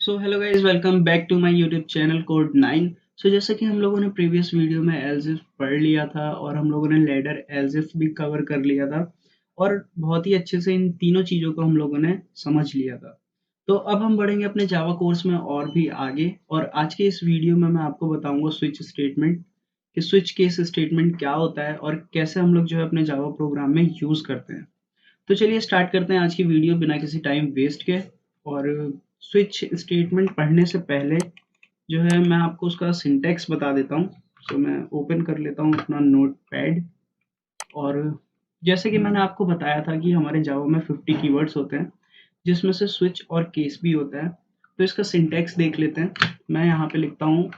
So hello guys, welcome back to my YouTube channel code 9। So जैसा कि हम लोगों ने प्रीवियस वीडियो में एलजिफ पढ़ लिया था और हम लोगों ने लैडर एलजिफ भी कवर कर लिया था और बहुत ही अच्छे से इन तीनों चीज़ों को हम लोगों ने समझ लिया था। तो अब हम बढ़ेंगे अपने जावा कोर्स में और भी आगे, और आज के इस वीडियो में मैं आपको बताऊंगा स्विच स्टेटमेंट कि स्विच केस स्टेटमेंट क्या होता है और कैसे हम लोग जो है अपने जावा प्रोग्राम में यूज़ करते हैं। तो चलिए स्टार्ट करते हैं आज की वीडियो बिना किसी टाइम वेस्ट के। और स्विच स्टेटमेंट पढ़ने से पहले जो है मैं आपको उसका सिंटैक्स बता देता हूँ। सो मैं ओपन कर लेता हूँ अपना नोटपैड। और जैसे कि मैंने आपको बताया था कि हमारे जावा में 50 कीवर्ड्स होते हैं, जिसमें से स्विच और केस भी होता है। तो इसका सिंटैक्स देख लेते हैं। मैं यहाँ पे लिखता हूँ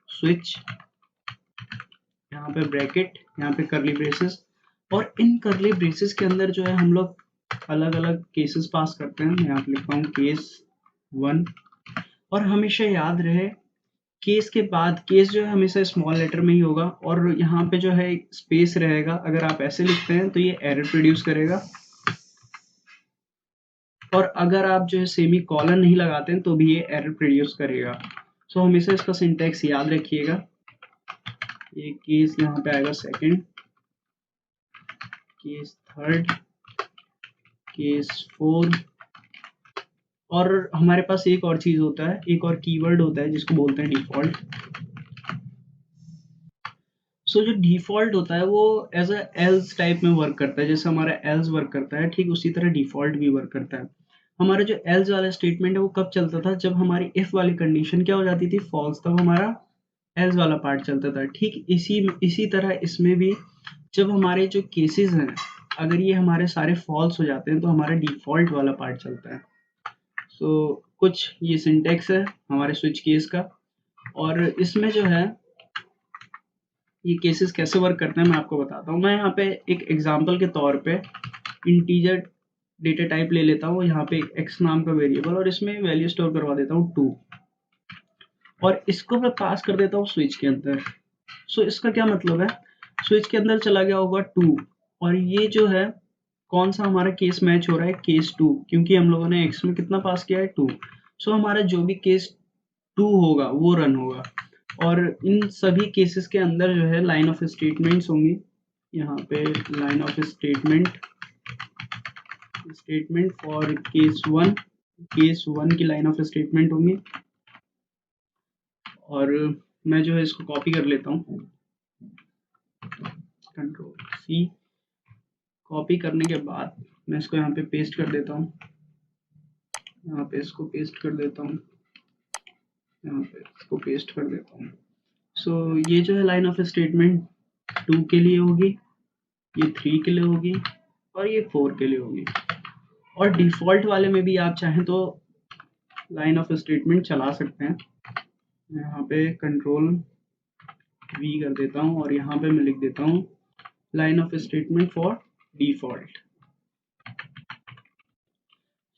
स्विच, यहाँ पे ब्रैकेट, यहाँ पे करली ब्रेसेस, और इन करली ब्रेसेस के अंदर जो है हम लोग अलग अलग केसेस पास करते हैं। मैं यहाँ पे लिखता हूँ केस 1। और हमेशा याद रहे केस के बाद केस जो है हमेशा स्मॉल लेटर में ही होगा, और यहाँ पे जो है स्पेस रहेगा। अगर आप ऐसे लिखते हैं तो ये एरर प्रोड्यूस करेगा, और अगर आप जो है सेमी कॉलन नहीं लगाते हैं तो भी ये एरर प्रोड्यूस करेगा। सो हमेशा इसका सिंटैक्स याद रखिएगा। ये केस यहाँ पे आएगा सेकंड, केस थर्ड, केस 4। और हमारे पास एक और चीज होता है, एक और कीवर्ड होता है जिसको बोलते हैं डिफॉल्ट। सो जो डिफॉल्ट होता है वो एज अ एल्स टाइप में वर्क करता है। जैसे हमारा एल्स वर्क करता है, ठीक उसी तरह डिफॉल्ट भी वर्क करता है। हमारा जो एल्स वाला स्टेटमेंट है वो कब चलता था, जब हमारी इफ वाली कंडीशन क्या हो जाती थी, फॉल्स, तब हमारा एल्स वाला पार्ट चलता था। ठीक इसी तरह इसमें भी जब हमारे जो केसेस हैं, अगर ये हमारे सारे फॉल्स हो जाते हैं तो हमारा डिफॉल्ट वाला पार्ट चलता है। सो कुछ ये सिंटेक्स है हमारे स्विच केस का। और इसमें जो है ये केसेस कैसे वर्क करते हैं मैं आपको बताता हूँ। मैं यहाँ पे एक एग्जांपल के तौर पे इंटीजर डेटा टाइप ले लेता हूँ, यहाँ पे एक्स नाम का वेरिएबल, और इसमें वैल्यू स्टोर करवा देता हूँ 2, और इसको मैं पास कर देता हूँ स्विच के अंदर। सो इसका क्या मतलब है, स्विच के अंदर चला गया होगा 2, और ये जो है कौन सा हमारा केस मैच हो रहा है, केस 2, क्योंकि हम लोगों ने एक्स में कितना पास किया है 2। सो हमारा जो भी केस 2 होगा वो रन होगा। और इन सभी केसेस के अंदर जो है लाइन ऑफ स्टेटमेंट्स होंगी। यहाँ पे line of statement for case 1 की लाइन ऑफ स्टेटमेंट होंगी। और मैं जो है इसको कॉपी कर लेता हूँ, कंट्रोल सी। कॉपी करने के बाद मैं इसको यहाँ पे पेस्ट कर देता हूँ, यहाँ पे इसको पेस्ट कर देता हूँ, यहाँ पे इसको पेस्ट कर देता हूँ। सो ये जो है लाइन ऑफ स्टेटमेंट 2 के लिए होगी, ये 3 के लिए होगी, और ये 4 के लिए होगी। और डिफॉल्ट वाले में भी आप चाहें तो लाइन ऑफ स्टेटमेंट चला सकते हैं। यहाँ पे कंट्रोल वी कर देता हूँ, और यहाँ पे मैं लिख देता हूँ line of statement for default.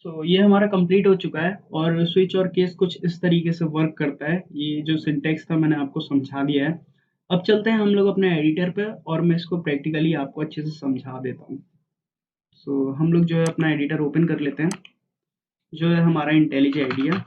So ये हमारा कंप्लीट हो चुका है, और स्विच और केस कुछ इस तरीके से वर्क करता है। ये जो सिंटेक्स था मैंने आपको समझा दिया है। अब चलते हैं हम लोग अपने एडिटर पे, और मैं इसको प्रैक्टिकली आपको अच्छे से समझा देता हूँ। सो हम लोग जो है अपना एडिटर ओपन कर लेते हैं, जो है हमारा इंटेलिज आइडिया।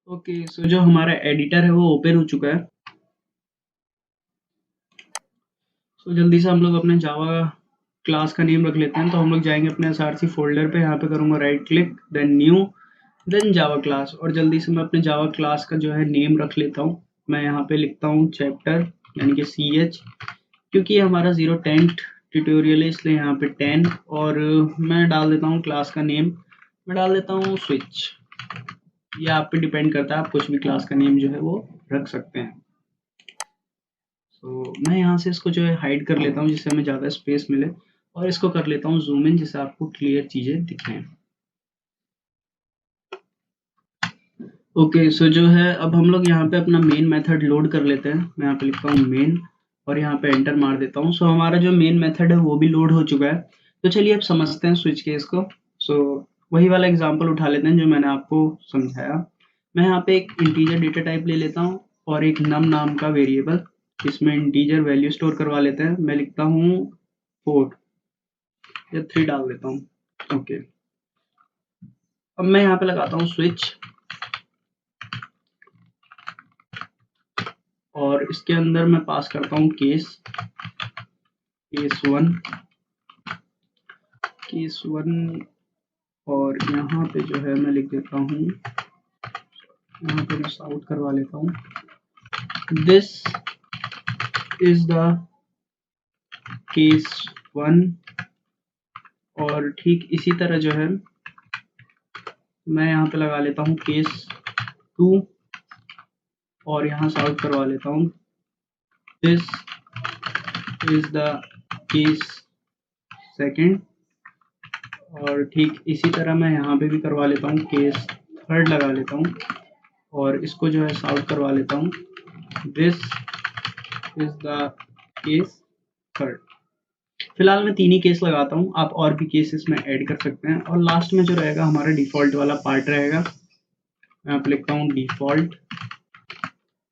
ओके, सो जो हमारा एडिटर है वो ओपन हो चुका है। सो जल्दी से हम लोग अपने जावा क्लास का नेम रख लेते हैं। तो हम लोग जाएंगे अपने एसआरसी फोल्डर पे, यहाँ पे करूँगा right click, then new, then Java class, और जल्दी से मैं अपने जावा क्लास का जो है नेम रख लेता हूँ। मैं यहाँ पे लिखता हूँ चैप्टर, यानी कि CH, क्योंकि ये हमारा 0-10 ट्यूटोरियल है इसलिए यहाँ पे 10। और मैं डाल देता हूँ क्लास का नेम, मैं डाल देता हूँ स्विच। ये आप पे डिपेंड करता है, आप कुछ भी क्लास का नेम जो है वो रख सकते हैं। तो मैं यहाँ से इसको जो है हाइड कर लेता हूँ जिससे हमें ज़्यादा स्पेस मिले, और इसको कर लेता हूँ जूम इन जिससे आपको क्लियर चीज़ें दिखें। ओके, सो जो है अब हम लोग यहाँ पे अपना मेन मेथड लोड कर लेते हैं। मैं यहाँ पे लिखता हूँ मेन, और यहाँ पे एंटर मार देता हूँ। सो हमारा जो मेन मेथड है वो भी लोड हो चुका है। तो चलिए अब समझते हैं स्विच केस को। सो वही वाला एग्जांपल उठा लेते हैं जो मैंने आपको समझाया। मैं यहाँ पे एक इंटीजर डेटा टाइप ले लेता हूँ और एक नम नाम का वेरिएबल, इसमें इंटीजर वैल्यू स्टोर करवा लेते हैं। मैं लिखता हूँ 4 या 3 डाल देता हूँ। ओके, अब मैं यहाँ पे लगाता हूँ स्विच और इसके अंदर मैं पास करता हूँ केस 1 और यहाँ पे जो है मैं लिख देता हूँ, यहाँ पे मैं आउट करवा लेता हूँ, दिस इज द केस 1। और ठीक इसी तरह जो है मैं यहाँ पे लगा लेता हूँ केस 2 और यहाँ से आउट करवा लेता हूँ, दिस इज द केस 2। और ठीक इसी तरह मैं यहाँ पे भी करवा लेता हूँ, केस 3 लगा लेता हूँ और इसको जो है आउट करवा लेता हूँ, दिस इज द केस 3। फिलहाल मैं 3 ही केस लगाता हूँ, आप और भी केस इसमें ऐड कर सकते हैं। और लास्ट में जो रहेगा हमारा डिफ़ॉल्ट वाला पार्ट रहेगा, मैं यहाँ पे लिखता हूँ डिफ़ॉल्ट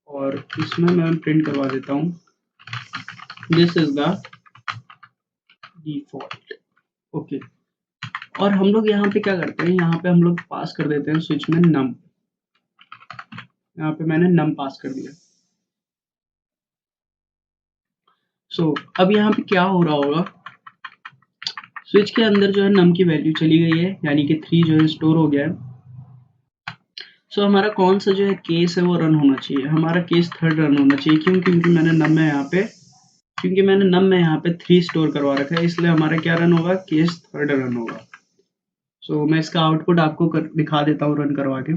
और इसमें मैं प्रिंट करवा देता हूँ, this is the default. Okay, और हम लोग यहाँ पे क्या करते हैं, यहाँ पे हम लोग पास कर देते हैं स्विच में नम। यहाँ पे मैंने नम पास कर दिया। अब यहाँ पे क्या हो रहा होगा, स्विच के अंदर जो है नम की वैल्यू चली गई है, यानी कि 3 जो है स्टोर हो गया है। हमारा कौन सा जो है केस है वो रन होना चाहिए, हमारा केस 3 रन होना चाहिए। क्यों? क्योंकि मैंने नम में यहाँ पे 3 स्टोर करवा रखा है, इसलिए हमारा क्या रन होगा, केस 3 रन होगा। मैं इसका आउटपुट आपको दिखा देता हूँ रन करवा के।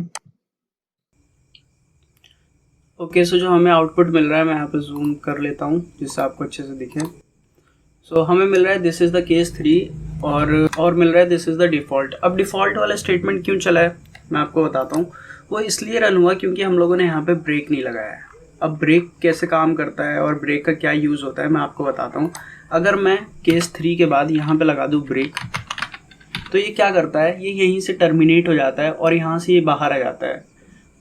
ओके, जो हमें आउटपुट मिल रहा है, मैं यहाँ पे जूम कर लेता हूँ जिससे आपको अच्छे से दिखे। हमें मिल रहा है दिस इज द केस 3 और मिल रहा है दिस इज द डिफ़ॉल्ट। अब डिफ़ॉल्ट वाला स्टेटमेंट क्यों चला है मैं आपको बताता हूँ। वो इसलिए रन हुआ क्योंकि हम लोगों ने यहाँ पे ब्रेक नहीं लगाया है। अब ब्रेक कैसे काम करता है और ब्रेक का क्या यूज़ होता है मैं आपको बताता हूँ। अगर मैं केस 3 के बाद यहाँ पे लगा दूँ ब्रेक, तो ये क्या करता है, ये यहीं से टर्मिनेट हो जाता है और यहाँ से ये बाहर आ जाता है।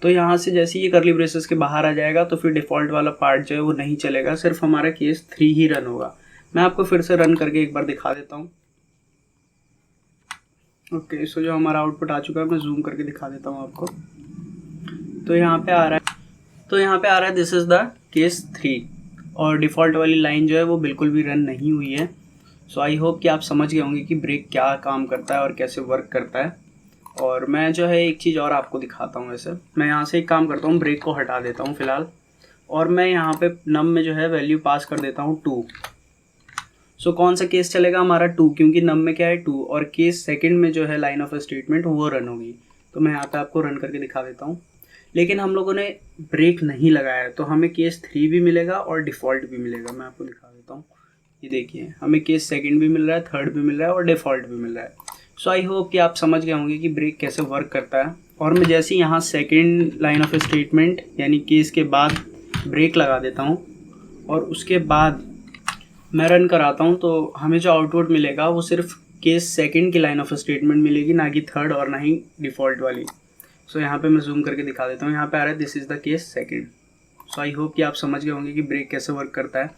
तो यहाँ से जैसे ये कर्ली ब्रेसेस के बाहर आ जाएगा तो फिर डिफ़ॉल्ट वाला पार्ट जो है वो नहीं चलेगा, सिर्फ हमारा केस 3 ही रन होगा। मैं आपको फिर से रन करके एक बार दिखा देता हूँ। ओके, जो हमारा आउटपुट आ चुका है, मैं जूम करके दिखा देता हूँ आपको। तो यहाँ पे आ रहा है दिस इज़ द केस 3 और डिफ़ॉल्ट वाली लाइन जो है वो बिल्कुल भी रन नहीं हुई है। आई होप कि आप समझ गए होंगे कि ब्रेक क्या काम करता है और कैसे वर्क करता है। और मैं जो है एक चीज़ और आपको दिखाता हूँ। वैसे मैं यहाँ से एक काम करता हूँ, ब्रेक को हटा देता हूँ फ़िलहाल और मैं यहाँ पे नम में जो है वैल्यू पास कर देता हूँ 2। कौन सा केस चलेगा हमारा 2, क्योंकि नम में क्या है 2 और केस 2 में जो है लाइन ऑफ स्टेटमेंट वो रन होगी। तो मैं यहाँ पे आपको रन करके दिखा देता हूँ। लेकिन हम लोगों ने ब्रेक नहीं लगाया है तो हमें केस 3 भी मिलेगा और डिफ़ॉल्ट भी मिलेगा। मैं आपको दिखा देता हूँ, ये देखिए हमें केस 2 भी मिल रहा है, 3 भी मिल रहा है और डिफ़ॉल्ट भी मिल रहा है। आई होप कि आप समझ गए होंगे कि ब्रेक कैसे वर्क करता है। और मैं जैसे यहाँ सेकेंड लाइन ऑफ स्टेटमेंट यानी केस के बाद ब्रेक लगा देता हूँ और उसके बाद मैं रन कराता हूँ, तो हमें जो आउटपुट मिलेगा वो सिर्फ केस 2 की लाइन ऑफ स्टेटमेंट मिलेगी, ना कि 3 और ना ही डिफ़ॉल्ट वाली। यहाँ पे मैं जूम करके दिखा देता हूँ, यहाँ पे आ रहा है this is the case 2। I hope कि आप समझ गए होंगे कि ब्रेक कैसे वर्क करता है।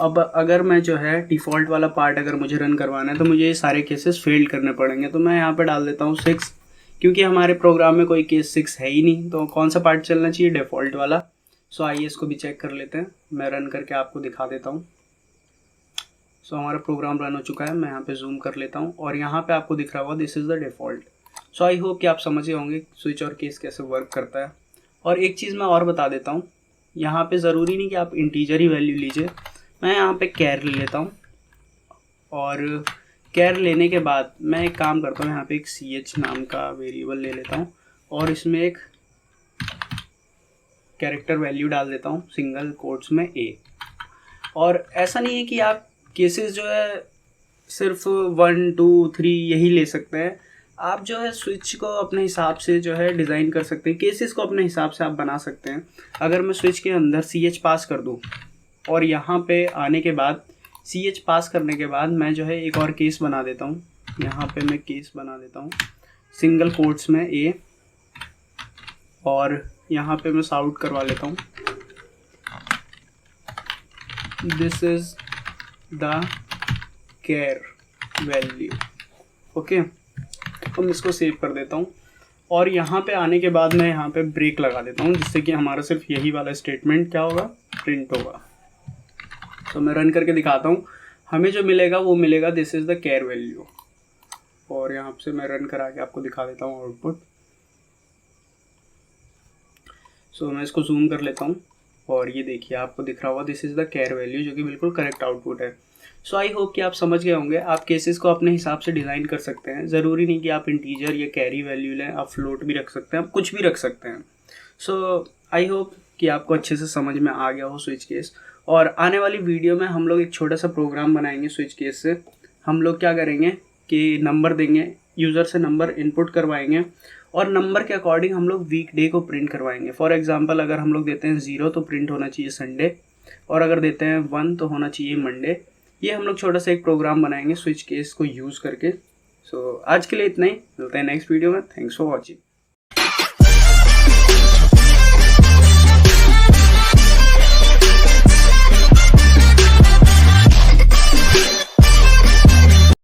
अब अगर मैं जो है डिफ़ॉल्ट वाला पार्ट अगर मुझे रन करवाना है तो मुझे ये सारे केसेस फेल करने पड़ेंगे। तो मैं यहाँ पे डाल देता हूँ 6, क्योंकि हमारे प्रोग्राम में कोई केस 6 है ही नहीं। तो कौन सा पार्ट चलना चाहिए, डिफ़ॉल्ट वाला। आइए इसको भी चेक कर लेते हैं, मैं रन करके आपको दिखा देता हूँ। हमारा प्रोग्राम रन हो चुका है। मैं यहाँ पे जूम कर लेता हूँ और यहाँ पे आपको दिख रहा होगा this is the default. I hope कि आप समझ गए होंगे स्विच और केस कैसे वर्क करता है। और एक चीज़ मैं और बता देता हूँ, यहाँ पे ज़रूरी नहीं कि आप इंटीजर ही वैल्यू लीजिए। मैं यहाँ पे कैर ले लेता हूँ और कैर लेने के बाद मैं एक काम करता हूँ, यहाँ पे एक ch नाम का वेरिएबल ले लेता हूँ और इसमें एक कैरेक्टर वैल्यू डाल देता हूँ सिंगल कोट्स में a। और ऐसा नहीं है कि आप केसेस जो है सिर्फ 1 2 3 यही ले सकते हैं। आप जो है स्विच को अपने हिसाब से जो है डिज़ाइन कर सकते हैं, केसेस को अपने हिसाब से आप बना सकते हैं। अगर मैं स्विच के अंदर ch पास कर दूं और यहाँ पे आने के बाद ch पास करने के बाद मैं जो है एक और केस बना देता हूँ। यहाँ पे मैं केस बना देता हूँ सिंगल कोट्स में a और यहाँ पे मैं साउट करवा लेता हूँ, this is the care value. Okay, तो मैं इसको सेव कर देता हूँ और यहाँ पे आने के बाद मैं यहाँ पे ब्रेक लगा देता हूँ, जिससे कि हमारा सिर्फ यही वाला स्टेटमेंट क्या होगा, प्रिंट होगा। तो मैं रन करके दिखाता हूँ, हमें जो मिलेगा वो मिलेगा this is the care value. और यहाँ से मैं रन करा के आपको दिखा देता हूँ आउटपुट। सो मैं इसको जूम कर लेता हूँ और ये देखिए आपको दिख रहा होगा this is the care value, जो कि बिल्कुल करेक्ट आउटपुट है। सो आई होप कि आप समझ गए होंगे। आप केसेस को अपने हिसाब से डिज़ाइन कर सकते हैं, ज़रूरी नहीं कि आप इंटीजर या कैरी वैल्यू लें, आप फ्लोट भी रख सकते हैं, आप कुछ भी रख सकते हैं। सो आई होप कि आपको अच्छे से समझ में आ गया हो स्विच केस। और आने वाली वीडियो में हम लोग एक छोटा सा प्रोग्राम बनाएंगे स्विच केस से। हम लोग क्या करेंगे कि नंबर देंगे, यूज़र से नंबर इनपुट करवाएंगे और नंबर के अकॉर्डिंग हम लोग वीक डे को प्रिंट करवाएंगे। फॉर एग्जांपल अगर हम लोग देते हैं 0 तो प्रिंट होना चाहिए संडे, और अगर देते हैं 1 तो होना चाहिए मंडे। ये हम लोग छोटा सा एक प्रोग्राम बनाएंगे स्विच केस को यूज़ करके। सो आज के लिए इतना ही, मिलते हैं नेक्स्ट वीडियो में। Thanks for watching.